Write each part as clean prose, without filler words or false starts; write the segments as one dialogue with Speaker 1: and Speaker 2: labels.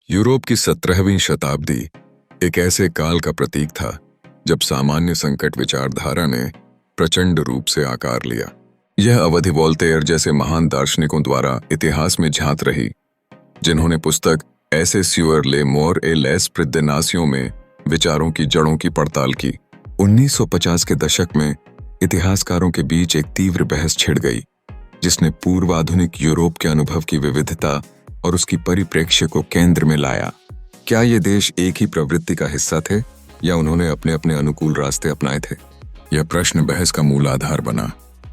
Speaker 1: Europe की 17वीं शताब्दी एक ऐसे काल का प्रतीक था जब सामान्य संकट विचारधारा ने प्रचंड रूप से आकार लिया। यह अवधि वोल्टेयर जैसे महान दार्शनिकों द्वारा इतिहास में झांक रही, जिन्होंने पुस्तक ऐसे स्यूअर ले मोर ए लेस प्रिदनासियों में विचारों की जड़ों की पड़ताल की। 1950 के दशक में इतिहासकारों के बीच एक तीव्र बहस छिड़ गई, जिसने पूर्व आधुनिक यूरोप के अनुभव की विविधता और उसकी परिप्रेक्ष्य को केंद्र में लाया। क्या ये देश एक ही प्रवृत्ति का हिस्सा थे या उन्होंने अपने अपने अनुकूल रास्ते अपनाए थे? यह प्रश्न बहस का मूल आधार बना।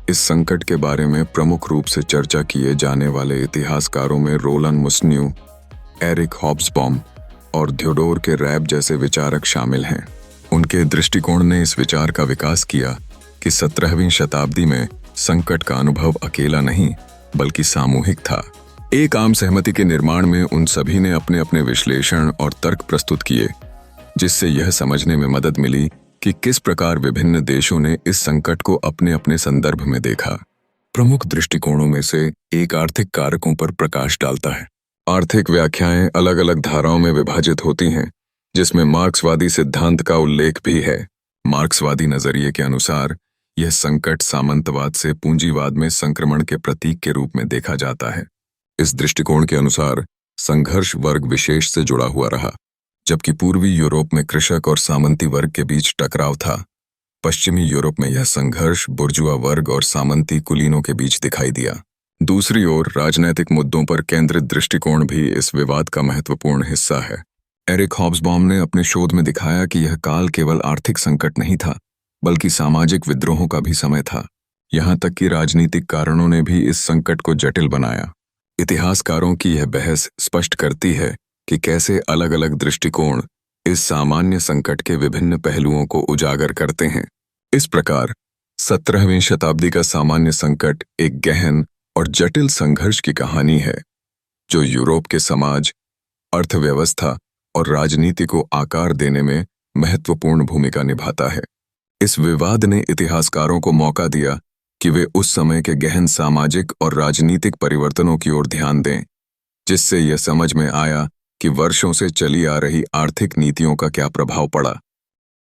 Speaker 1: इस संकट के बारे में प्रमुख रूप से चर्चा किए जाने वाले इतिहासकारों में रोलन मुस्न्यू, एरिक हॉब्सबॉम और थियोडोर के रैब जैसे विचारक शामिल हैं। उनके दृष्टिकोण ने इस विचार का विकास किया कि 17वीं शताब्दी में संकट का अनुभव अकेला नहीं बल्कि सामूहिक था। एक आम सहमति के निर्माण में उन सभी ने अपने अपने विश्लेषण और तर्क प्रस्तुत किए, जिससे यह समझने में मदद मिली कि किस प्रकार विभिन्न देशों ने इस संकट को अपने अपने संदर्भ में देखा। प्रमुख दृष्टिकोणों में से एक आर्थिक कारकों पर प्रकाश डालता है। आर्थिक व्याख्याएं अलग अलग धाराओं में विभाजित होती हैं, जिसमें मार्क्सवादी सिद्धांत का उल्लेख भी है। मार्क्सवादी नजरिए के अनुसार यह संकट सामंतवाद से पूंजीवाद में संक्रमण के प्रतीक के रूप में देखा जाता है। इस दृष्टिकोण के अनुसार संघर्ष वर्ग विशेष से जुड़ा हुआ रहा। जबकि पूर्वी यूरोप में कृषक और सामंती वर्ग के बीच टकराव था, पश्चिमी यूरोप में यह संघर्ष बुर्जुआ वर्ग और सामंती कुलीनों के बीच दिखाई दिया। दूसरी ओर राजनैतिक मुद्दों पर केंद्रित दृष्टिकोण भी इस विवाद का महत्वपूर्ण हिस्सा है। एरिक हॉब्सबॉम ने अपने शोध में दिखाया कि यह काल केवल आर्थिक संकट नहीं था, बल्कि सामाजिक विद्रोहों का भी समय था। यहाँ तक कि राजनीतिक कारणों ने भी इस संकट को जटिल बनाया। इतिहासकारों की यह बहस स्पष्ट करती है कि कैसे अलग अलग दृष्टिकोण इस सामान्य संकट के विभिन्न पहलुओं को उजागर करते हैं। इस प्रकार 17वीं शताब्दी का सामान्य संकट एक गहन और जटिल संघर्ष की कहानी है, जो यूरोप के समाज, अर्थव्यवस्था और राजनीति को आकार देने में महत्वपूर्ण भूमिका निभाता है। इस विवाद ने इतिहासकारों को मौका दिया कि वे उस समय के गहन सामाजिक और राजनीतिक परिवर्तनों की ओर ध्यान दें, जिससे यह समझ में आया कि वर्षों से चली आ रही आर्थिक नीतियों का क्या प्रभाव पड़ा।